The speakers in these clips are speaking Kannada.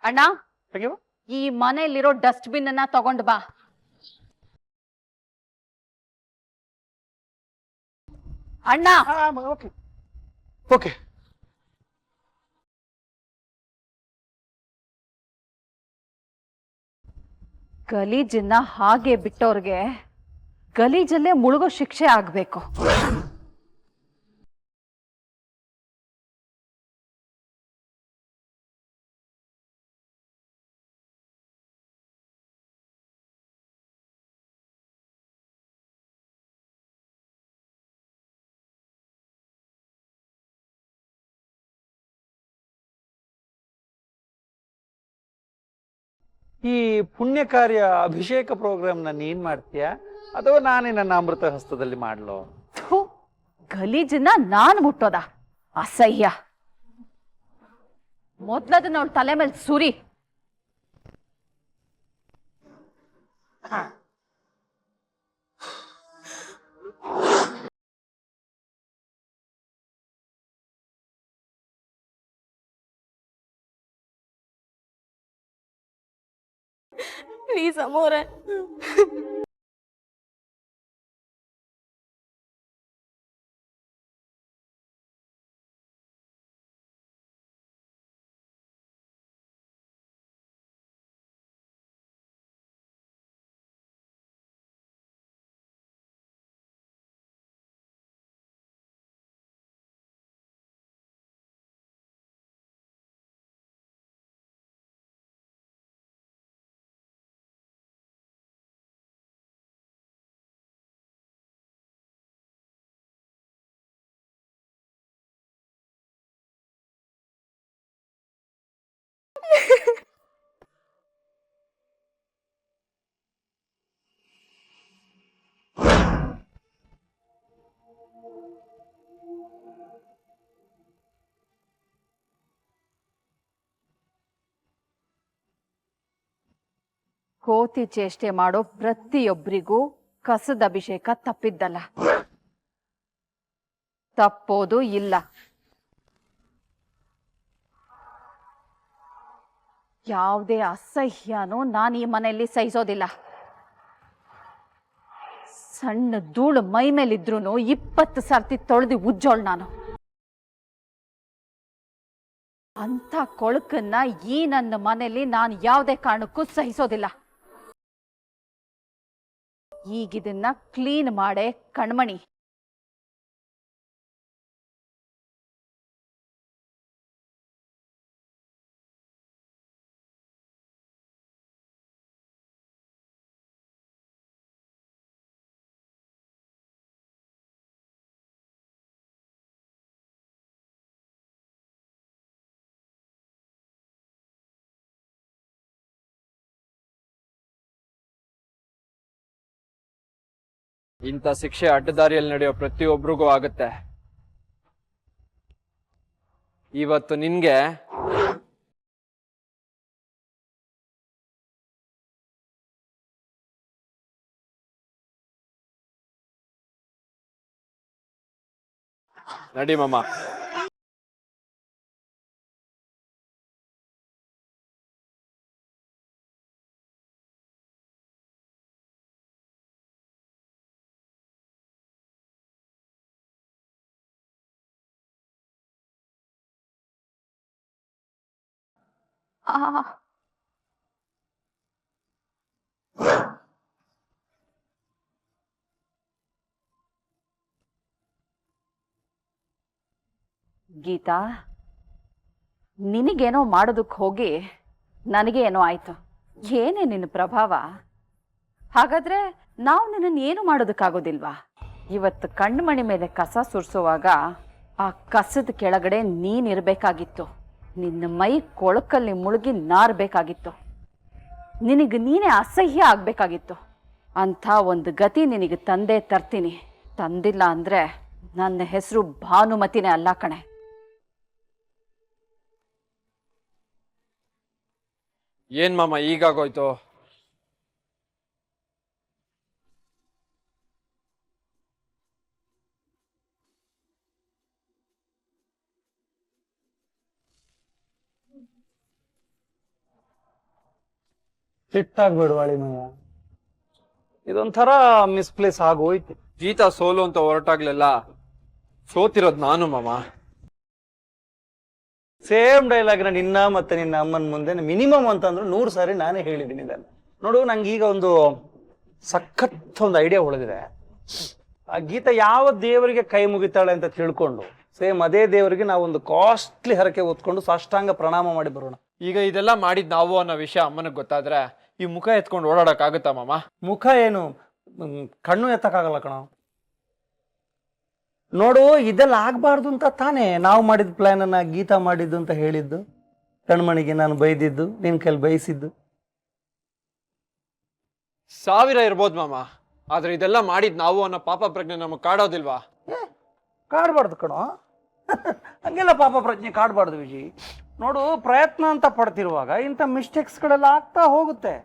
ಅಣ್ಣ ಈ ಮನೆಯಲ್ಲಿರೋ ಡಸ್ಟ್ಬಿನ್ ಅನ್ನ ತಗೊಂಡ್ ಬಾ. ಅಣ್ಣ ಓಕೆ. ಗಲೀಜನ್ನ ಹಾಗೆ ಬಿಟ್ಟೋರ್ಗೆ ಗಲೀಜಲ್ಲೇ ಮುಳುಗೋ ಶಿಕ್ಷೆ ಆಗ್ಬೇಕು. ಈ ಪುಣ್ಯ ಕಾರ್ಯ ಅಭಿಷೇಕ ಪ್ರೋಗ್ರಾಮ್ನ ನೀನ್ ಮಾಡ್ತೀಯಾ ಅಥವಾ ನಾನೇ ನನ್ನ ಅಮೃತ ಹಸ್ತದಲ್ಲಿ ಮಾಡ್ಲೋ? ಗಲೀಜನ್ನ ನಾನ್ ಮುಟ್ಟೋದ? ಅಸಹ್ಯ. ಮೊದ್ಲದನ್ನ ಅವಳ ತಲೆ ಮೇಲೆ ಸುರಿ. ಪ್ಲೀಸ್ ಅಮ್ಮೋರೆ, ಕೋತಿ ಚೇಷ್ಟೆ ಮಾಡೋ ಪ್ರತಿಯೊಬ್ಬರಿಗೂ ಕಸದ ಅಭಿಷೇಕ ತಪ್ಪಿದ್ದಲ್ಲ, ತಪ್ಪೋದು ಇಲ್ಲ. ಯಾವುದೇ ಅಸಹ್ಯನೂ ನಾನು ಈ ಮನೆಯಲ್ಲಿ ಸಹಿಸೋದಿಲ್ಲ. ಸಣ್ಣ ಧೂಳು ಮೈ ಮೇಲಿದ್ರೂ 20 ಸರ್ತಿ ತೊಳೆದು ಉಜ್ಜೋಳ್ ನಾನು. ಅಂತ ಕೊಳಕನ್ನ ಈ ನನ್ನ ಮನೆಯಲ್ಲಿ ನಾನು ಯಾವುದೇ ಕಾರಣಕ್ಕೂ ಸಹಿಸೋದಿಲ್ಲ. ಈಗಿದನ್ನ ಕ್ಲೀನ್ ಮಾಡೇ ಕಣ್ಮಣಿ. ಇಂಥ ಶಿಕ್ಷೆ ಅಡ್ಡದಾರಿಯಲ್ಲಿ ನಡೆಯೋ ಪ್ರತಿಯೊಬ್ಬರಿಗೂ ಆಗುತ್ತೆ. ಇವತ್ತು ನಿನ್ಗೆ ನಡಿ ಮಾಮ. ಗೀತಾ, ನಿನಗೇನೋ ಮಾಡೋದಕ್ಕೆ ಹೋಗಿ ನನಗೆ ಏನೋ ಆಯ್ತು. ಏನೇ ನಿನ್ನ ಪ್ರಭಾವ? ಹಾಗಾದ್ರೆ ನಾವು ನಿನ್ನನ್ನು ಏನು ಮಾಡೋದಕ್ಕಾಗೋದಿಲ್ವಾ? ಇವತ್ತು ಕಣ್ಮಣಿ ಮೇಲೆ ಕಸ ಸುರಿಸುವಾಗ ಆ ಕಸದ ಕೆಳಗಡೆ ನೀನಿರ್ಬೇಕಾಗಿತ್ತು. ನಿನ್ನ ಮೈ ಕೊಳಕಲ್ಲಿ ಮುಳುಗಿ ನಾರ್ಬೇಕಾಗಿತ್ತು. ನಿನಗೆ ನೀನೇ ಅಸಹ್ಯ ಆಗ್ಬೇಕಾಗಿತ್ತು. ಅಂಥ ಒಂದು ಗತಿ ನಿನಗೆ ತಂದೆ ತರ್ತೀನಿ. ತಂದಿಲ್ಲ ಅಂದ್ರೆ ನನ್ನ ಹೆಸರು ಭಾನುಮತಿನೇ ಅಲ್ಲ ಕಣೆ. ಏನ್ ಮಾಮ ಈಗಾಗೋಯ್ತು? ಸಿಟ್ಟಾಗ್ಬೇಡವಾಳಿ ಮಗ, ಇದೊಂಥರ ಮಿಸ್ಪ್ಲೇಸ್ ಆಗೋಯ್ತು. ಗೀತಾ ಸೋಲು ಅಂತ ಹೊರಟಾಗ್ಲೆಲ್ಲ ಸೋತಿರೋದ್ ನಾನು ಮಾಮ. ಸೇಮ್ ಡೈಲಾಗ್ನ ನಿನ್ನ ಮತ್ತೆ ನಿನ್ನ ಅಮ್ಮನ ಮುಂದೆ ಮಿನಿಮಮ್ ಅಂತಂದ್ರೆ 100 ಸಾರಿ ನಾನೇ ಹೇಳಿದ್ದೀನಿ ಇದನ್ನು. ನೋಡು, ನಂಗೆ ಈಗ ಒಂದು ಸಖತ್ ಒಂದು ಐಡಿಯಾ ಉಳಿದಿದೆ. ಆ ಗೀತಾ ಯಾವ ದೇವರಿಗೆ ಕೈ ಮುಗಿತಾಳೆ ಅಂತ ತಿಳ್ಕೊಂಡು ಸೇಮ್ ಅದೇ ದೇವರಿಗೆ ನಾವೊಂದು ಕಾಸ್ಟ್ಲಿ ಹರಕೆ ಹೊತ್ಕೊಂಡು ಸಾಷ್ಟಾಂಗ ಪ್ರಣಾಮ ಮಾಡಿ ಬರೋಣ. ಈಗ ಇದೆಲ್ಲ ಮಾಡಿದ್ ನಾವು ಅನ್ನೋ ವಿಷಯ ಅಮ್ಮನಿಗೆ ಗೊತ್ತಾದ್ರೆ ಈ ಮುಖ ಎತ್ಕೊಂಡು ಓಡಾಡಕ್ ಆಗುತ್ತಾ ಮಾಮ? ಮುಖ ಏನು, ಕಣ್ಣು ಎತ್ತಕ್ಕಾಗಲ್ಲ ಕಣ. ನೋಡು, ಇದೆಲ್ಲ ಆಗ್ಬಾರ್ದು ಅಂತ ತಾನೇ ನಾವು ಮಾಡಿದ ಪ್ಲಾನ್ ಅನ್ನ ಗೀತಾ ಮಾಡಿದ್ದು ಅಂತ ಹೇಳಿದ್ದು. ಕಣ್ಮಣಿಗೆ ನಾನು ಬೈದಿದ್ದು, ನಿನ್ ಕೈಲಿ ಬೈಸಿದ್ದು. 1000 ಇರ್ಬೋದು ಮಾಮ, ಆದ್ರೆ ಇದೆಲ್ಲ ಮಾಡಿದ್ ನಾವು ಅನ್ನೋ ಪಾಪ ಪ್ರಜ್ಞೆ ನಮಗ್ ಕಾಡೋದಿಲ್ವಾ? ಕಾಡ್ಬಾರ್ದು ಕಣೋ. ಹಂಗೆಲ್ಲ ಪಾಪ ಪ್ರಜ್ಞೆ ಕಾಡ್ಬಾರ್ದು ವಿಜಿ. ನೋಡು, ಪ್ರಯತ್ನ ಅಂತ ಪಡ್ತಿರುವಾಗ ಇಂಥ ಮಿಸ್ಟೇಕ್ಸ್ಗಳೆಲ್ಲ ಆಗ್ತಾ ಹೋಗುತ್ತೆ.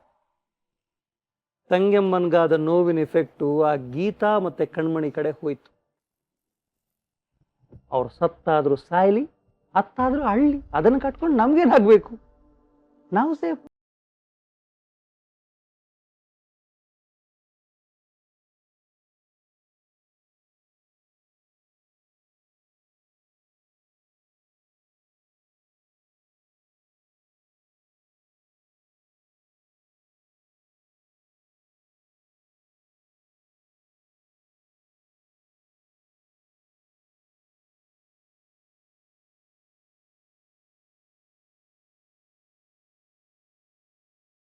ತಂಗೆಮ್ಮನ್ಗಾದ ನೋವಿನ ಎಫೆಕ್ಟು ಆ ಗೀತಾ ಮತ್ತೆ ಕಣ್ಮಣಿ ಕಡೆ ಹೋಯ್ತು. ಅವ್ರು ಸತ್ತಾದ್ರೂ ಸಾಯ್ಲಿ, ಅತ್ತಾದ್ರೂ ಅಳ್ಳಿ, ಅದನ್ನು ಕಟ್ಕೊಂಡು ನಮ್ಗೇನಾಗ್ಬೇಕು? ನಾವು ಸೇಫ್.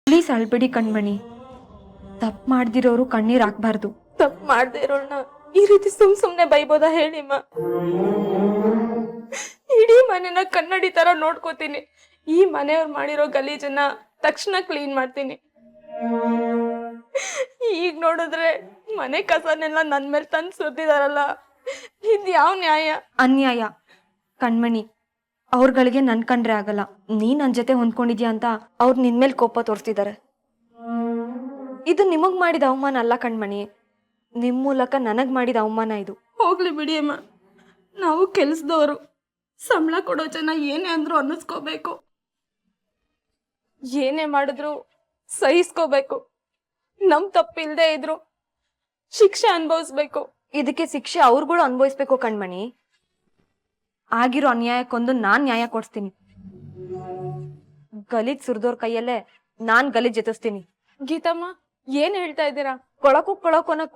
ಪ್ಲೀಸ್ ಅಳ್ಬೇಡಿ ಕಣ್ಮಣಿ. ತಪ್ಪು ಮಾಡ್ದಿರೋರು ಕಣ್ಣೀರ್ ಹಾಕ್ಬಾರ್ದು. ತಪ್ಪು ಮಾಡ್ದೇ ಇರೋಳ್ನ ಈ ರೀತಿ ಸುಮ್ನೆ ಬೈಬೋದಾ ಹೇಳಿಮ್ಮ? ಇಡೀ ಮನೆನ ಕನ್ನಡಿ ತರ ನೋಡ್ಕೋತೀನಿ. ಈ ಮನೆಯವ್ರು ಮಾಡಿರೋ ಗಲೀಜನ್ನ ತಕ್ಷಣ ಕ್ಲೀನ್ ಮಾಡ್ತೀನಿ. ಈಗ ನೋಡಿದ್ರೆ ಮನೆ ಕಸನೆಲ್ಲ ನನ್ ಮೇಲೆ ತಂದು ಸುರಿದಿದಾರಲ್ಲ, ಇದ್ ಯಾವ ನ್ಯಾಯ? ಅನ್ಯಾಯ ಕಣ್ಮಣಿ. ಅವ್ರಗಳಿಗೆ ನನ್ ಕಂಡ್ರೆ ಆಗಲ್ಲ. ನೀ ನನ್ ಜೊತೆ ಹೊಂದ್ಕೊಂಡಿದ್ಯಾ ಅಂತ ಅವ್ರು ನಿನ್ ಮೇಲೆ ಕೋಪ ತೋರಿಸ್ತಿದ್ದಾರೆ. ಇದು ನಿಮಗ್ ಮಾಡಿದ ಅವಮಾನ ಅಲ್ಲ ಕಣ್ಮಣಿ, ನಿಮ್ ಮೂಲಕ ನನಗ್ ಮಾಡಿದ ಅವಮಾನ ಇದು. ಹೋಗ್ಲಿ ಬಿಡಿ ಅಮ್ಮ, ನಾವು ಕೆಲ್ಸದವರು, ಸಂಬಳ ಕೊಡೋ ಜನ ಏನೇ ಅಂದ್ರು ಅನ್ನಿಸ್ಕೋಬೇಕು. ಏನೇ ಮಾಡಿದ್ರು ಸಹಿಸ್ಕೋಬೇಕು. ನಮ್ ತಪ್ಪಿಲ್ದೇ ಇದ್ರು ಶಿಕ್ಷೆ ಅನುಭವಿಸ್ಬೇಕು. ಇದಕ್ಕೆ ಶಿಕ್ಷೆ ಅವ್ರುಗಳು ಅನುಭವಿಸ್ಬೇಕು ಕಣ್ಮಣಿ. ಆಗಿರೋ ಅನ್ಯಾಯಕ್ಕೊಂದು ನಾನ್ ನ್ಯಾಯ ಕೊಡ್ಸ್ತೀನಿ. ಗಲೀಜ್ ಸುರಿದೋರ್ ಕೈಯಲ್ಲೇ ನಾನ್ ಗಲೀಜ್ ಎತ್ತಿಸ್ತೀನಿ. ಗೀತಮ್ಮ, ಏನ್ ಹೇಳ್ತಾ ಇದ್ದೀರಾ?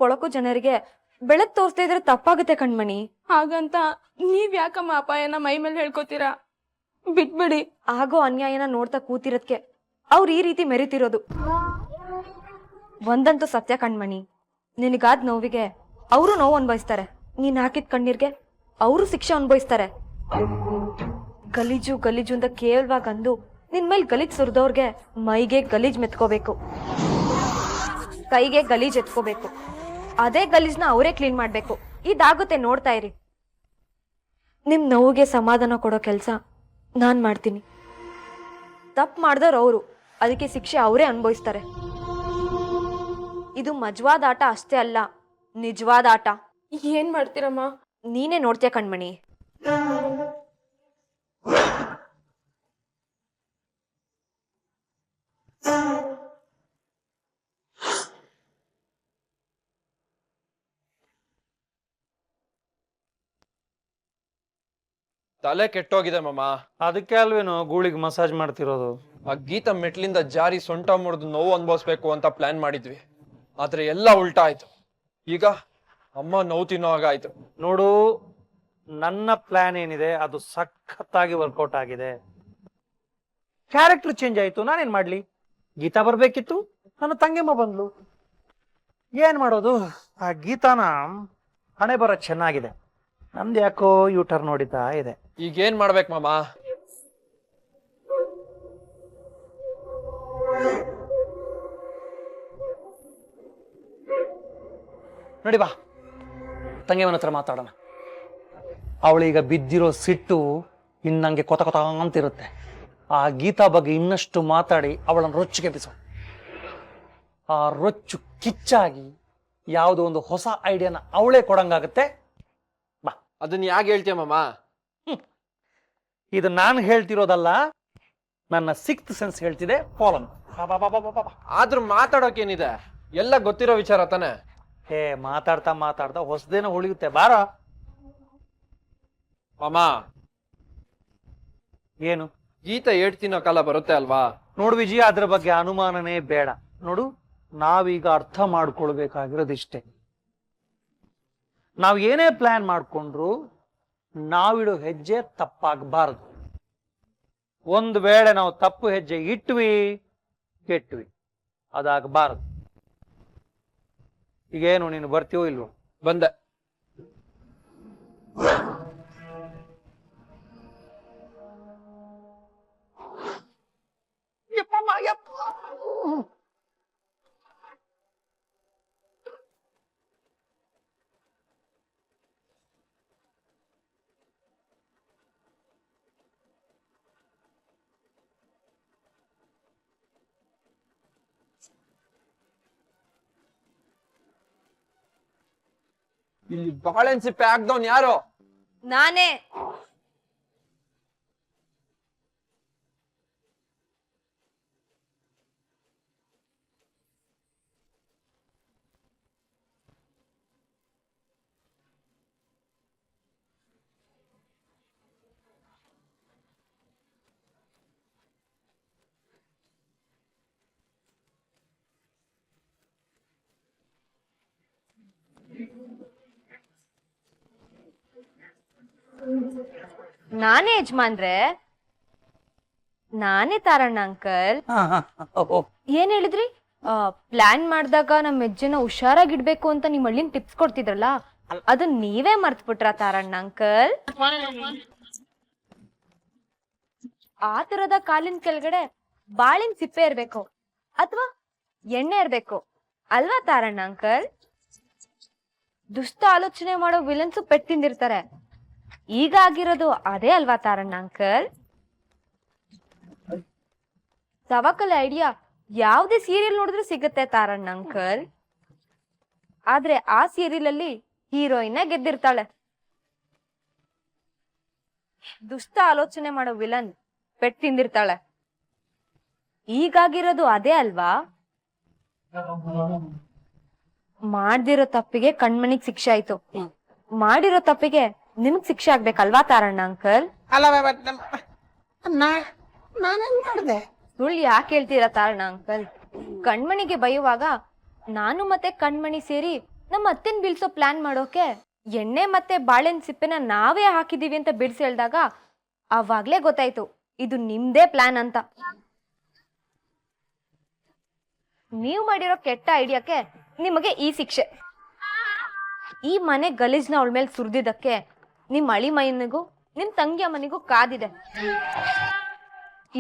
ಕೊಳಕು ಜನರಿಗೆ ಬೆಳಕ್ ತೋರಿಸ್ತಾ ಇದ್ರೆ ತಪ್ಪಾಗುತ್ತೆ ಕಣ್ಮಣಿ. ಹಾಗಂತ ನೀವ್ ಯಾಕಮ್ಮ ಅಪಾಯನ ಮೈ ಮೇಲೆ ಹೇಳ್ಕೊತೀರಾ? ಬಿಟ್ಬಿಡಿ. ಆಗೋ ಅನ್ಯಾಯನ ನೋಡ್ತಾ ಕೂತಿರೋದ್ಕೆ ಅವ್ರು ಈ ರೀತಿ ಮೆರಿತಿರೋದು. ಒಂದಂತೂ ಸತ್ಯ ಕಣ್ಮಣಿ, ನಿನಗಾದ್ ನೋವಿಗೆ ಅವರು ನೋವು ಅನ್ಭವಿಸ್ತಾರೆ. ನೀನ್ ಹಾಕಿದ ಕಣ್ಣೀರ್ಗೆ ಅವರು ಶಿಕ್ಷೆ ಅನುಭವಿಸ್ತಾರೆ. ಗಲೀಜು ಅಂತ ಕೇವಲವಾಗಿ ಅಂದು ನಿನ್ ಮೇಲೆ ಗಲೀಜ್ ಸುರಿದವ್ರಿಗೆ ಮೈಗೆ ಗಲೀಜ್ ಮೆತ್ಕೋಬೇಕು, ಕೈಗೆ ಗಲೀಜ್ ಎತ್ಕೋಬೇಕು. ಅದೇ ಗಲೀಜ್ನ ಅವರೇ ಕ್ಲೀನ್ ಮಾಡ್ಬೇಕು. ಇದಾಗುತ್ತೆ, ನೋಡ್ತಾ ಇರಿ. ನಿಮ್ ನೋವಿಗೆ ಸಮಾಧಾನ ಕೊಡೋ ಕೆಲ್ಸ ನಾನ್ ಮಾಡ್ತೀನಿ. ತಪ್ಪು ಮಾಡ್ದವ್ರು ಅವರು, ಅದಕ್ಕೆ ಶಿಕ್ಷೆ ಅವರೇ ಅನುಭವಿಸ್ತಾರೆ. ಇದು ಮಜವಾದ ಆಟ ಅಷ್ಟೇ ಅಲ್ಲ, ನಿಜವಾದ ಆಟ. ಏನ್ ಮಾಡ್ತೀರಮ್ಮ? ನೀನೇ ನೋಡ್ತೀಯ ಕಣ್ಮಣಿ. ತಲೆ ಕೆಟ್ಟೋಗಿದೆ ಮಾಮ. ಅದಕ್ಕೆ ಅಲ್ವೇನೋ ಗೂಳಿಗೆ ಮಸಾಜ್ ಮಾಡ್ತಿರೋದು. ಆ ಗೀತಾ ಮೆಟ್ಲಿಂದ ಜಾರಿ ಸೊಂಟ ಮುರಿದು ನೋವು ಅನುಭವಿಸ್ಬೇಕು ಅಂತ ಪ್ಲಾನ್ ಮಾಡಿದ್ವಿ, ಆದ್ರೆ ಎಲ್ಲ ಉಲ್ಟಾ ಆಯ್ತು. ಈಗ ಅಮ್ಮ ನೋವು ತಿನ್ನೋ ಹಾಗ ಆಯ್ತು. ನೋಡು, ನನ್ನ ಪ್ಲಾನ್ ಏನಿದೆ ಅದು ಸಖತ್ತಾಗಿ ವರ್ಕೌಟ್ ಆಗಿದೆ. ಕ್ಯಾರೆಕ್ಟರ್ ಚೇಂಜ್ ಆಯ್ತು, ನಾನೇನ್ ಮಾಡ್ಲಿ? ಗೀತಾ ಬರ್ಬೇಕಿತ್ತು, ನನ್ನ ತಂಗಿಯಮ್ಮ ಬಂದ್ಲು. ಏನ್ ಮಾಡೋದು? ಆ ಗೀತಾನ ಹಣೆ ಬರ ಚೆನ್ನಾಗಿದೆ, ನಮ್ದು ಯಾಕೋ ಯೂಟರ್ ನೋಡಿತಾ ಇದೆ. ಈಗ ಏನ್ ಮಾಡ್ಬೇಕು ಮಾಮ? ನೋಡಿ ಬಾ, ತಂಗಿಯವನ ಹತ್ರ ಮಾತಾಡೋಣ. ಅವಳೀಗ ಬಿದ್ದಿರೋ ಸಿಟ್ಟು ಇನ್ನಂಗೆ ಕೊತ ಅಂತಿರುತ್ತೆ. ಆ ಗೀತಾ ಬಗ್ಗೆ ಇನ್ನಷ್ಟು ಮಾತಾಡಿ ಅವಳನ್ನು ರೊಚ್ಚಿಗೆ ಬಿಸೋ. ಆ ರೊಚ್ಚು ಕಿಚ್ಚಾಗಿ ಯಾವುದೋ ಒಂದು ಹೊಸ ಐಡಿಯಾನ ಅವಳೇ ಕೊಡಂಗಾಗತ್ತೆ. ಬಾ. ಅದನ್ನ ಯಾಕೆ ಹೇಳ್ತೀಯ ಮಾಮ? ಇದು ನಾನು ಹೇಳ್ತಿರೋದಲ್ಲ, ನನ್ನ ಸಿಕ್ತ್ ಸೆನ್ಸ್ ಹೇಳ್ತಿದೆ ಫಾಲೋ. ಆದ್ರೂ ಮಾತಾಡೋಕೇನಿದೆ, ಎಲ್ಲ ಗೊತ್ತಿರೋ ವಿಚಾರ ತಾನೆ. ಹೇ ಮಾತಾಡ್ತಾ ಮಾತಾಡ್ತಾ ಹೊಸದೇನೋ ಉಳಿಯುತ್ತೆ ಬಾರ. ಮಾಮ, ಏನು ಗೀತಾ ಏಟ್ ತಿನ್ನೋ ಕಾಲ ಬರುತ್ತೆ ಅಲ್ವಾ? ನೋಡು ವಿಜಯ, ಅದ್ರ ಬಗ್ಗೆ ಅನುಮಾನನೇ ಬೇಡ. ನೋಡು, ನಾವೀಗ ಅರ್ಥ ಮಾಡ್ಕೊಳ್ಬೇಕಾಗಿರೋದಿಷ್ಟೇ. ನಾವ್ ಏನೇ ಪ್ಲಾನ್ ಮಾಡ್ಕೊಂಡ್ರು ನಾವಿಡೋ ಹೆಜ್ಜೆ ತಪ್ಪಾಗಬಾರದು. ಒಂದು ವೇಳೆ ನಾವು ತಪ್ಪು ಹೆಜ್ಜೆ ಇಟ್ವಿ ಕೆಟ್ವಿ, ಅದಾಗಬಾರದು. ಈಗೇನು ನೀನು ಬರ್ತೀವೋ ಇಲ್ವೋ? ಬಂದೆ. ಇಲ್ಲಿ ಬಾಳೆಹಣ್ಣು ಸಿಪ್ಪೆ ಹಾಕ್ದವ್ನ್ ಯಾರು? ನಾನೇ. ನಾನೇ ಯಜಮಾನ್ರೆ, ನಾನೇ ತಾರಣ್ಣ ಅಂಕಲ್. ಏನ್ ಹೇಳಿದ್ರಿ? ಪ್ಲಾನ್ ಮಾಡಿದಾಗ ನಮ್ಮ ಹೆಜ್ಜೆನ ಹುಷಾರಾಗಿಡ್ಬೇಕು ಅಂತ ನಿಮ್ ಹಳ್ಳಿನ ಟಿಪ್ಸ್ ಕೊಡ್ತಿದ್ರಲ್ಲ, ಅದನ್ನ ನೀವೇ ಮರ್ತ್ಬಿಟ್ರ ತಾರಣ್ಣ ಅಂಕಲ್? ಆ ತರದ ಕಾಲಿನ ಕೆಳಗಡೆ ಬಾಳಿನ ಸಿಪ್ಪೆ ಇರ್ಬೇಕು ಅಥವಾ ಎಣ್ಣೆ ಇರ್ಬೇಕು ಅಲ್ವಾ ತಾರಣ್ಣ ಅಂಕಲ್? ದುಷ್ಟ ಆಲೋಚನೆ ಮಾಡೋ ವಿಲನ್ಸು ಪೆಟ್ ತಿಂದಿರ್ತಾರೆ. ಈಗ ಆಗಿರೋದು ಅದೇ ಅಲ್ವಾ ತಾರಣ್ಣ ಅಂಕಲ್? ಸವಕಲ್ ಐಡಿಯಾ ಯಾವ್ದೇ ಸೀರಿಯಲ್ ನೋಡಿದ್ರು ಸಿಗುತ್ತೆ ತಾರಣ್ಣ ಅಂಕಲ್. ಆದ್ರೆ ಆ ಸೀರಿಯಲ್ ಅಲ್ಲಿ ಹೀರೋಯಿನ್ ಗೆದ್ದಿರ್ತಾಳೆ. ದುಷ್ಟ ಆಲೋಚನೆ ಮಾಡೋ ವಿಲನ್ ಪೆಟ್ ತಿಂದಿರ್ತಾಳೆ. ಈಗಾಗಿರೋದು ಅದೇ ಅಲ್ವಾ? ಮಾಡ್ದಿರೋ ತಪ್ಪಿಗೆ ಕಣ್ಮಣಿಗ್ ಶಿಕ್ಷೆ ಆಯ್ತು, ಮಾಡಿರೋ ತಪ್ಪಿಗೆ ನಿಮಗ್ ಶಿಕ್ಷೆ ಆಗ್ಬೇಕಲ್ವಾ ತಾರಣ್ಣ ಅಂಕಲ್? ಸುಳ್ಳು ಯಾಕೆ ಹೇಳ್ತೀರಾ ತಾರಣ್ಣ ಅಂಕಲ್? ಕಣ್ಮಣಿಗೆ ಬೈಯುವಾಗ ನಾನು ಮತ್ತೆ ಕಣ್ಮಣಿ ಸೇರಿ ನಮ್ಮ ಅತ್ತೆನ್ ಬೀಳ್ಸೋ ಪ್ಲಾನ್ ಮಾಡೋಕೆ ಎಣ್ಣೆ ಮತ್ತೆ ಬಾಳೆಹಣ್ಣು ಸಿಪ್ಪೆನ ನಾವೇ ಹಾಕಿದೀವಿ ಅಂತ ಬಿಡಿಸಿ ಹೇಳ್ದಾಗ ಅವಾಗ್ಲೇ ಗೊತ್ತಾಯ್ತು ಇದು ನಿಮ್ದೇ ಪ್ಲಾನ್ ಅಂತ. ನೀವು ಮಾಡಿರೋ ಕೆಟ್ಟ ಐಡಿಯಾಕ್ಕೆ ನಿಮಗೆ ಈ ಶಿಕ್ಷೆ. ಈ ಮನೆ ಗಲೀಜ್ನ ಅವಳ ಮೇಲೆ ಸುರಿದಿದ್ದಕ್ಕೆ ನಿಮ್ ಅಳಿ ಮೈನಿಗೂ ನಿಮ್ ತಂಗಿಯ ಮನೆಗೂ ಕಾದಿದೆ.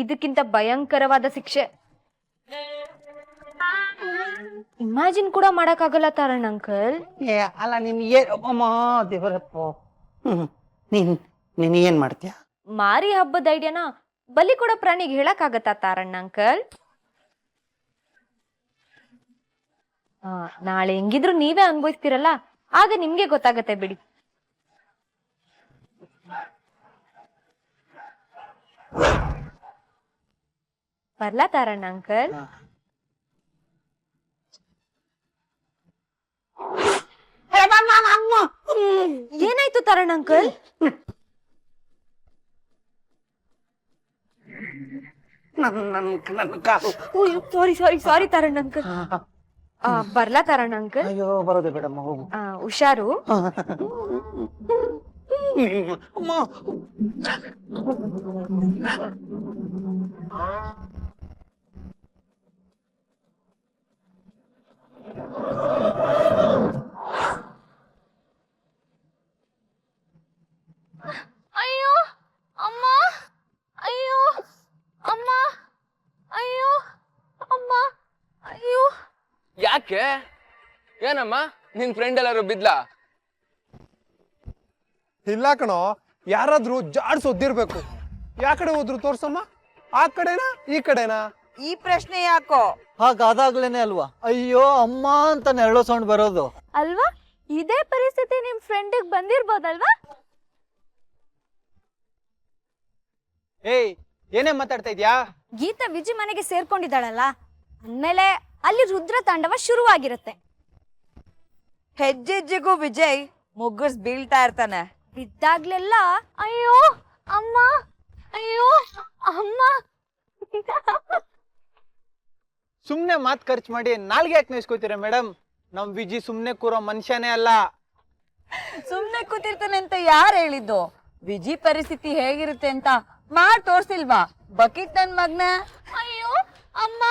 ಇದಕ್ಕಿಂತ ಭಯಂಕರವಾದ ಶಿಕ್ಷೆ ಇಮ್ಯಾಜಿನ್ ಕೂಡ ಮಾಡಕ್ಕಾಗಲ್ಲ ತಾರಣ್ಣ ಅಂಕಲ್. ಅಲ್ಲ ದೇವರಪ್ಪ, ನೀನ್ ಏನ್ ಮಾಡ್ತೀಯ? ಮಾರಿ ಹಬ್ಬದ ಐಡಿಯಾನ ಬಲಿ ಕೊಡೋ ಪ್ರಾಣಿಗೆ ಹೇಳಕ್ಕಾಗತ್ತಾ ತಾರಣ್ಣ ಅಂಕಲ್? ನಾಳೆ ಹೆಂಗಿದ್ರು ನೀವೇ ಅನ್ಭವಿಸ್ತಿರಲ್ಲ, ಆಗ ನಿಮ್ಗೆ ಗೊತ್ತಾಗತ್ತೆ ಬಿಡಿ. ಬರ್ಲಾ ತಾರಣ್ಣ ಅಂಕಲ್? ಏನಾಯ್ತು ತಾರಣ್ಣ ಅಂಕಲ್? ಸಾರಿ ತಾರಣ್ಣ ಅಂಕಲ್. ಬರ್ಲಾ ತಾರಣ್ಣ ಅಂಕಲ್? ಅಯ್ಯೋ ಬರೋದೇ ಬೇಡಮ್ಮ, ಹೋಗು. ಹುಷಾರು. ಅಯ್ಯೋ ಅಮ್ಮ, ಅಯ್ಯೋ ಅಮ್ಮ, ಅಯ್ಯೋ ಅಮ್ಮ, ಅಯ್ಯೋ. ಯಾಕೆ? ಏನಮ್ಮ, ನಿನ್ ಫ್ರೆಂಡ್ ಎಲ್ಲಾರು ಬಿದ್ಲಾ? ಇಲ್ಲ ಕಣೋ, ಯಾರಾದ್ರೂ ಜಾಡ್ಸ್ ಒದ್ದಿರ್ಬೇಕು. ಯಾ ಕಡೆ ಹೋದ್ರು ತೋರ್ಸಮ್ಮ? ಆ ಕಡೆನಾ ಈ ಕಡೆನಾ? ಈ ಪ್ರಶ್ನೆ ಯಾಕೋ? ಹಾಗಾದಾಗ್ಲೇನೆ ಅಲ್ವಾ ಅಯ್ಯೋ ಅಮ್ಮ ಅಂತ ನೆರಳೋ ಸೌಂಡ್ ಬರೋದು ಅಲ್ವಾ? ಇದೇ ಪರಿಸ್ಥಿತಿ ನಿಮ್ ಫ್ರೆಂಡಿಗೆ ಬಂದಿರ್ಬೋದಲ್ವಾ? ಏಯ್, ಏನೇ ಮಾತಾಡ್ತಾ ಇದ್ಯಾ? ಗೀತಾ ವಿಜಿ ಮನೆಗೆ ಸೇರ್ಕೊಂಡಿದ್ದಾಳಲ್ಲ ಅಂದ್ಮೇಲೆ ಅಲ್ಲಿ ರುದ್ರ ತಾಂಡವ ಶುರುವಾಗಿರುತ್ತೆ. ಹೆಜ್ಜೆಜ್ಜೆಗೂ ವಿಜಯ್ ಮುಗ್ಗರ್ಸ್ ಬೀಳ್ತಾ ಇರ್ತಾನೆ. ಬಿದ್ದಾಗ್ಲೆಲ್ಲ ಅಯ್ಯೋ ಅಮ್ಮ, ಅಯ್ಯೋ ಅಮ್ಮ. ಸುಮ್ನೆ ಮಾತು ಖರ್ಚು ಮಾಡಿ ನಾಲ್ಗೆ ಯಾಕೆ ನೆಸ್ಕೋತೀರ ಮೇಡಮ್? ನಮ್ ವಿಜಿ ಸುಮ್ನೆ ಕೂರೋ ಮನುಷ್ಯನೇ ಅಲ್ಲ. ಸುಮ್ನೆ ಕೂತಿರ್ತಾನೆ ಅಂತ ಯಾರು ಹೇಳಿದ್ದು? ವಿಜಿ ಪರಿಸ್ಥಿತಿ ಹೇಗಿರುತ್ತೆ ಅಂತ ಮಾಡ್ ತೋರ್ಸಿಲ್ವಾ? ಬಕೀಟ್ ನನ್ ಮಗ್ನ. ಅಯ್ಯೋ ಅಮ್ಮ.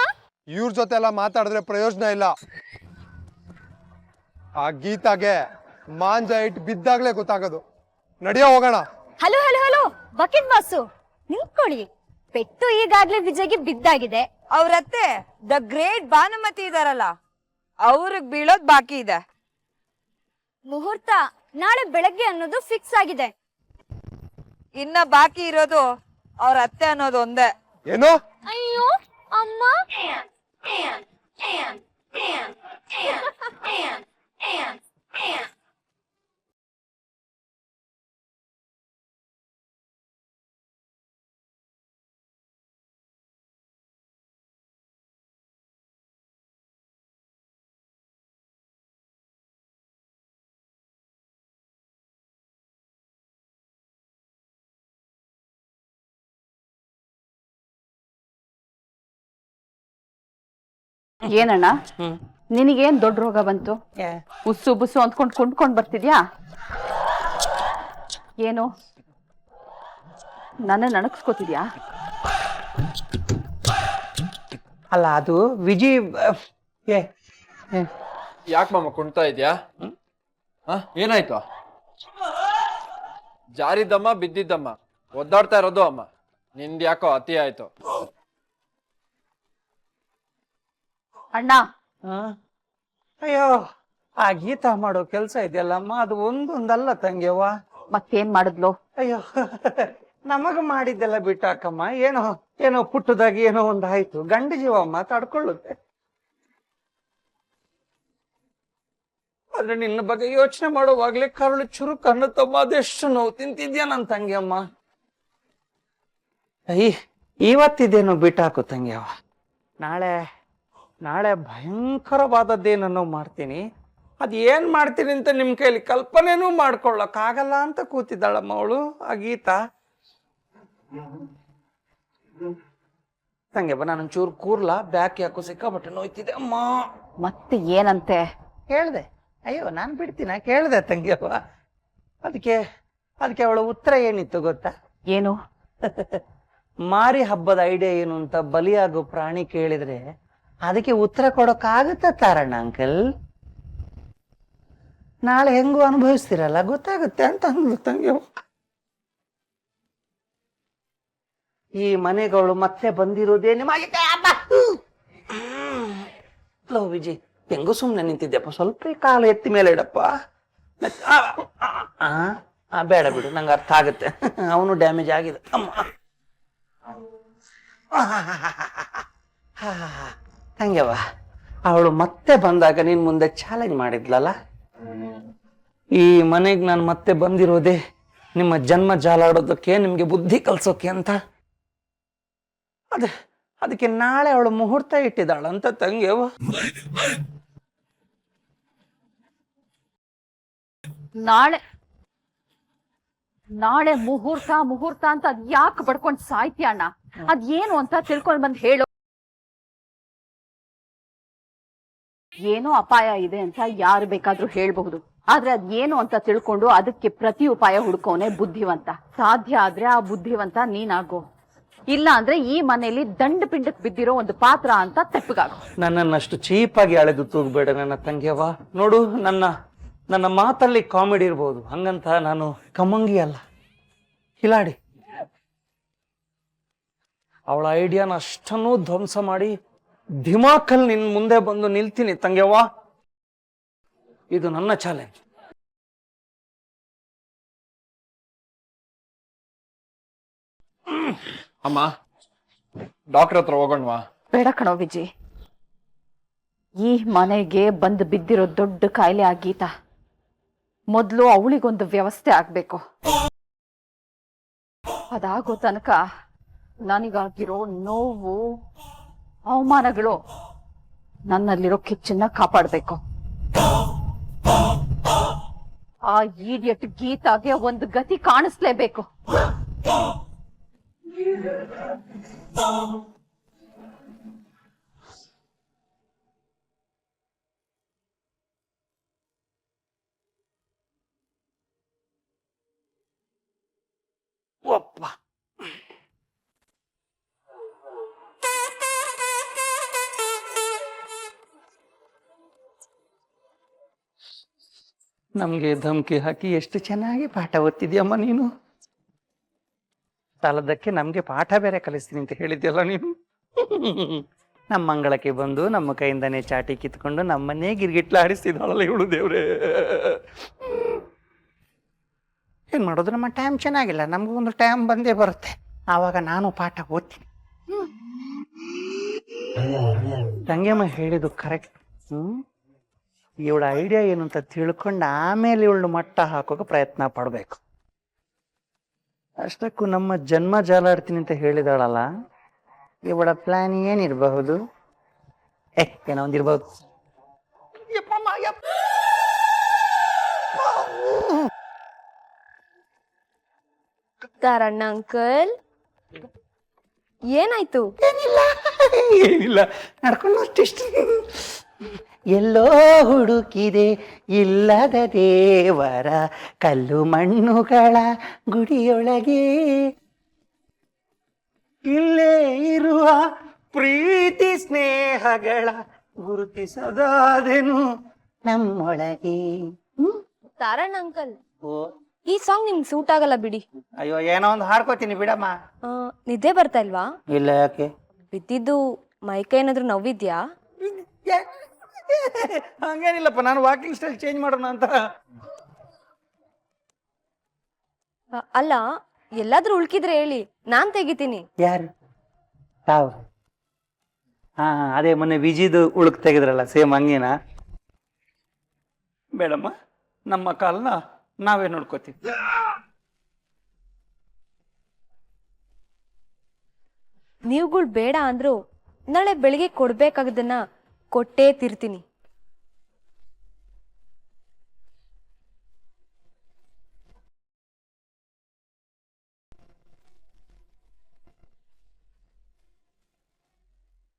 ಇವ್ರ ಜೊತೆ ಎಲ್ಲ ಮಾತಾಡಿದ್ರೆ ಪ್ರಯೋಜನ ಇಲ್ಲ. ಆ ಗೀತಾಗೆ ಮಾಂಜ ಇಟ್ಟು ಬಿದ್ದಾಗ್ಲೇ ಗೊತ್ತಾಗೋದು. ನಡಿಯೋ ಹೋಗೋಣ. Hello hello hello bucket boss ನಿಂತ್ಕೊಳ್ಳಿ. ಪೆಟ್ಟು ಈಗಾಗ್ಲೇ ವಿಜಯ್ಗೆ ಬಿದ್ದಾಗಿದೆ. ಅವ್ರತ್ತೆ ದ ಗ್ರೇಟ್ ಭಾನುಮತಿ ಇದಾರಲ್ಲ, ಅವ್ರಿಗೆ ಬೀಳೋದ್ ಬಾಕಿ ಇದೆ. ಮುಹೂರ್ತ ನಾಳೆ ಬೆಳಗ್ಗೆ ಅನ್ನೋದು ಫಿಕ್ಸ್ ಆಗಿದೆ. ಇನ್ನ ಬಾಕಿ ಇರೋದು ಅವ್ರ ಅತ್ತೆ ಅನ್ನೋದು ಒಂದೇ. ಏನು? ಅಯ್ಯೋ ಅಮ್ಮ. ಏನಣ್ಣ ನಿನಗೇನ್ ದೊಡ್ಡ ರೋಗ ಬಂತು? ಉಸ್ಸು ಬುಸ್ಸು ಅಂದ್ಕೊಂಡು ಕೊಂಡ್ಕೊಂಡ್ ಬರ್ತಿದ್ಯಾ? ಏನು ನನ್ನ ನಣಕ್ಸ್ಕೋತಿದ್ಯಾ? ಅಲ್ಲ ಅದು ವಿಜಿ ಯಾಕೆ ಮಾಮ ಕುಣ್ತಾ ಇದ್ಯಾ? ಏನಾಯ್ತು? ಜಾರಿದ್ದಮ್ಮ ಬಿದ್ದಿದ್ದಮ್ಮ, ಒದ್ದಾಡ್ತಾ ಇರೋದು ಅಮ್ಮ. ನಿಂದ್ ಯಾಕೋ ಅತಿ ಆಯ್ತು. ಅಣ್ಣ ಅಯ್ಯೋ, ಆ ಗೀತಾ ಮಾಡೋ ಕೆಲ್ಸ ಇದೆಯಲ್ಲಮ್ಮ, ಅದು ಒಂದೊಂದಲ್ಲ ತಂಗ್ಯವ್ವ. ಮತ್ತೇನ್ ಮಾಡಿದ್ಲು? ಅಯ್ಯೋ, ನಮಗ ಮಾಡಿದ್ದೆಲ್ಲ ಬಿಟ್ಟಾಕಮ್ಮ. ಏನೋ ಏನೋ ಪುಟ್ಟದಾಗಿ ಏನೋ ಒಂದಾಯ್ತು. ಗಂಡ ಜೀವಮ್ಮ ತಡ್ಕೊಳ್ಳುತ್ತೆ. ಆದ್ರೆ ನಿನ್ನ ಬಗ್ಗೆ ಯೋಚನೆ ಮಾಡುವಾಗ್ಲೇ ಕರುಳು ಚುರುಕು ಅನ್ನತ್ತಮ್ಮ. ಅದೆಷ್ಟು ನೋವು ತಿಂತಿದ್ಯಾ ನನ್ ತಂಗಿಯಮ್ಮ. ಇವತ್ತಿದೇನೋ ಬಿಟ್ಟಾಕು ತಂಗಿಯವ್ವ. ನಾಳೆ ಭಯಂಕರವಾದದ್ದೇನೋ ಮಾಡ್ತೀನಿ. ಅದ್ ಏನ್ ಮಾಡ್ತೀನಿ ಅಂತ ನಿಮ್ ಕೈಲಿ ಕಲ್ಪನೆನೂ ಮಾಡ್ಕೊಳ್ಳಕ್ಕಾಗಲ್ಲ ಅಂತ ಕೂತಿದ್ದಾಳಮ್ಮ ಅವಳು, ಆ ಗೀತಾ. ತಂಗ್ಯವ್ವ ನಾನೊಂಚೂರು ಕೂರ್ಲಾ? ಬ್ಯಾಕ್ ಯಾಕೋ ಸಿಕ್ಕಾಪಟ್ಟೆ ನೋಯ್ತಿದೆ ಅಮ್ಮ. ಮತ್ತೆ ಏನಂತೆ? ಕೇಳ್ದೆ. ಅಯ್ಯೋ ನಾನ್ ಬಿಡ್ತೀನ? ಕೇಳ್ದೆ ತಂಗ್ಯವ್ವ. ಅದಕ್ಕೆ ಅವಳ ಉತ್ತರ ಏನಿತ್ತು ಗೊತ್ತಾ? ಏನು? ಮಾರಿ ಹಬ್ಬದ ಐಡಿಯಾ ಏನು ಅಂತ ಬಲಿಯಾಗೋ ಪ್ರಾಣಿ ಕೇಳಿದ್ರೆ ಅದಕ್ಕೆ ಉತ್ತರ ಕೊಡೋಕ್ಕಾಗುತ್ತ ತಾರಣ್ಣ ಅಂಕಲ್? ನಾಳೆ ಹೆಂಗು ಅನುಭವಿಸ್ತಿರಲ್ಲ, ಗೊತ್ತಾಗುತ್ತೆ ಅಂತ ಅಂದ್ಲು ತಂಗ್ಯವ್ವ. ಈ ಮನೆಗಳು ಮತ್ತೆ ಬಂದಿರೋದೇ ನಿಮಗೆ. ಲೋ ವಿಜಿ, ಹೆಂಗು ಸುಮ್ನೆ ನಿಂತಿದ್ಯಪ್ಪ, ಸ್ವಲ್ಪ ಕಾಲು ಎತ್ತಿ ಮೇಲೆ ಇಡಪ್ಪ. ಬೇಡ ಬಿಡು, ನಂಗೆ ಅರ್ಥ ಆಗುತ್ತೆ. ಅವನು ಡ್ಯಾಮೇಜ್ ಆಗಿದೆ ಅಮ್ಮ. ಹಂಗೆವ ಅವಳು ಮತ್ತೆ ಬಂದಾಗ ನಿನ್ ಮುಂದೆ ಚಾಲೆಂಜ್ ಮಾಡಿದ್ಲಲ್ಲ, ಈ ಮನೆಗೆ ನಾನು ಮತ್ತೆ ಬಂದಿರೋದೇ ನಿಮ್ಮ ಜನ್ಮ ಜಾಲಾಡೋದಕ್ಕೆ, ನಿಮ್ಗೆ ಬುದ್ಧಿ ಕಲ್ಸೋಕೆ ಅಂತ. ಅದಕ್ಕೆ ನಾಳೆ ಅವಳು ಮುಹೂರ್ತ ಇಟ್ಟಿದ್ದಾಳಂತ ತಂಗ್ಯವ. ನಾಳೆ ಮುಹೂರ್ತ ಅಂತ ಅದ್ ಯಾಕೆ ಬಡ್ಕೊಂಡ್ ಸಾಯ್ತೀಯ ಅಣ್ಣ? ಅದ್ ಏನು ಅಂತ ತಿಳ್ಕೊಂಡ್ ಬಂದ್ ಹೇಳು. ಏನೋ ಅಪಾಯ ಇದೆ ಅಂತ ಯಾರು ಬೇಕಾದ್ರೂ ಹೇಳ್ಬಹುದು, ಆದ್ರೆ ಅದ್ ಏನು ಅಂತ ತಿಳ್ಕೊಂಡು ಅದಕ್ಕೆ ಪ್ರತಿ ಉಪಾಯ ಹುಡುಕೋನೆ ಬುದ್ಧಿವಂತ. ಸಾಧ್ಯ ಆದ್ರೆ ಆ ಬುದ್ಧಿವಂತ ನೀನಾಗೋ, ಇಲ್ಲ ಅಂದ್ರೆ ಈ ಮನೆಯಲ್ಲಿ ದಂಡ ಪಿಂಡಕ್ ಬಿದ್ದಿರೋ ಒಂದು ಪಾತ್ರ ಅಂತ ತೆಪ್ಪಗಾಗು. ನನ್ನನ್ನಷ್ಟು ಚೀಪಾಗಿ ಅಳೆದು ತೂಗಬೇಡ ನನ್ನ ತಂಗ್ಯವ. ನೋಡು, ನನ್ನ ಮಾತಲ್ಲಿ ಕಾಮಿಡಿ ಇರ್ಬೋದು, ಹಂಗಂತ ನಾನು ಕಮಂಗಿ ಅಲ್ಲ, ಕಿಲಾಡಿ. ಅವಳ ಐಡಿಯಾನ ಅಷ್ಟನ್ನೂ ಧ್ವಂಸ ಮಾಡಿ ಧಿಮಾಕಲ್ಲಿ ನಿನ್ ಮುಂದೆ ಬಂದು ನಿಲ್ತೀನಿ ತಂಗ್ಯವ್ವ. ಇದು ನನ್ನ ಚಾಲೆಂಜ್. ಅಮ್ಮ, ಡಾಕ್ಟರ್ ಹತ್ರ ಹೋಗೋಣವಾ? ಬೇಡ ಕಣೋ ವಿಜಿ, ಈ ಮನೆಗೆ ಬಂದು ಬಿದ್ದಿರೋ ದೊಡ್ಡ ಕಾಯಿಲೆ ಆ ಗೀತಾ. ಮೊದ್ಲು ಅವಳಿಗೊಂದು ವ್ಯವಸ್ಥೆ ಆಗ್ಬೇಕು. ಅದಾಗೋ ತನಕ ನನಗಾಗಿರೋ ನೋವು ಅವಮಾನಗಳು ನನ್ನಲ್ಲಿರೋ ಕಿಚ್ಚನ್ನ ಕಾಪಾಡ್ಬೇಕು. ಆ ಈಡಿಯಟ್ ಗೀತಾಗೆ ಒಂದು ಗತಿ ಕಾಣಿಸ್ಲೇಬೇಕು. ಒಪ್ಪ ನಮ್ಗೆ ಧಮ್ಕಿ ಹಾಕಿ ಎಷ್ಟು ಚೆನ್ನಾಗಿ ಪಾಠ ಓದ್ತಿದ್ಯಮ್ಮ ನೀನು. ಸಾಲದಕ್ಕೆ ನಮ್ಗೆ ಪಾಠ ಬೇರೆ ಕಲಿಸ್ತೀನಿ ಅಂತ ಹೇಳಿದ್ಯಲ್ಲ ನೀನು. ನಮ್ಮ ಮಂಗಳಕ್ಕೆ ಬಂದು ನಮ್ಮ ಕೈಯಿಂದನೇ ಚಾಟಿ ಕಿತ್ಕೊಂಡು ನಮ್ಮನ್ನೇ ಗಿರ್ಗಿಟ್ಲ ಆಡಿಸ್ತಿದ್ದಾಳಲ್ಲ ಇವಳು. ದೇವ್ರೇ, ಏನ್ ಮಾಡೋದು, ನಮ್ಮ ಟೈಮ್ ಚೆನ್ನಾಗಿಲ್ಲ. ನಮಗೂ ಒಂದು ಟೈಮ್ ಬಂದೇ ಬರುತ್ತೆ, ಆವಾಗ ನಾನು ಪಾಠ ಓದ್ತೀನಿ. ತಂಗೆಮ್ಮ ಹೇಳಿದ್ದು ಕರೆಕ್ಟ್. ಇವಳ ಐಡಿಯಾ ಏನು ಅಂತ ತಿಳ್ಕೊಂಡು ಆಮೇಲೆ ಇವಳು ಮಟ್ಟ ಹಾಕೋಕೆ ಪ್ರಯತ್ನ ಪಡಬೇಕು. ಅಷ್ಟಕ್ಕೂ ನಮ್ಮ ಜನ್ಮ ಜಾಲಾಡ್ತೀನಿ ಅಂತ ಹೇಳಿದಾಳಲ್ಲ, ಇವಳ ಪ್ಲಾನ್ ಏನಿರಬಹುದು? ಏನೋ ಒಂದಿರ್ಬಹುದು. ತಾರಣ್ಣ ಅಂಕಲ್, ಏನಾಯ್ತು? ಏನಿಲ್ಲ, ನಡ್ಕೊಂಡು ಅಷ್ಟಿಷ್ಟು. ಎಲ್ಲೋ ಹುಡುಕಿದೆ ಇಲ್ಲದ ದೇವರ ಕಲ್ಲು ಮಣ್ಣುಗಳ ಗುಡಿಯೊಳಗೆ, ಇಲ್ಲೇ ಇರುವ ಪ್ರೀತಿ ಸ್ನೇಹಗಳ ಗುರುತಿಸದಾದೆನು ನಮ್ಮೊಳಗೆ. ತಾರಣ್ಣ ಅಂಕಲ್, ಓ ಈ ಸಾಂಗ್ ನಿಮ್ಗೆ ಸೂಟ್ ಆಗಲ್ಲ ಬಿಡಿ. ಅಯ್ಯೋ, ಏನೋ ಒಂದು ಹಾಡ್ಕೋತೀನಿ ಬಿಡಮ್ಮ. ನಿದ್ದೆ ಬರ್ತಾ ಇಲ್ವಾ? ಇಲ್ಲ, ಯಾಕೆ? ಬಿದ್ದಿದ್ದು ಮೈಕ ಏನಾದ್ರು ನೋವಿದ್ಯಾ? ಹಂಗೇನಿಲ್ಲಪ್ಪ, ನಾನು ವಾಕಿಂಗ್ ಸ್ಟೈಲ್ ಚೇಂಜ್ ಮಾಡೋಣ ಅಂತ. ಅಲ್ಲ, ಎಲ್ಲಾದ್ರೂ ಉಳ್ಕಿದ್ರೆ ಹೇಳಿ, ನಾನ್ ತೆಗಿತೀನಿ. ಯಾರು? ತಾವು? ಹಾ, ಅದೇ ಮೊನ್ನೆ ವಿಜಿದು ಉಳುಕ್ ತೆಗೆದ್ರಲ್ಲ, ಸೇಮ್ ಹಂಗೇನಾ? ಬೇಡಮ್ಮ, ನಮ್ಮ ಕಾಲನ ನಾವೇ ನೋಡ್ಕೋತೀವಿ. ನೀವುಗಳು ಬೇಡ ಅಂದ್ರು ನಾಳೆ ಬೆಳಿಗ್ಗೆ ಕೊಡ್ಬೇಕಾಗದನ್ನ ಕೊಟ್ಟೇ ತಿರ್ತೀನಿ.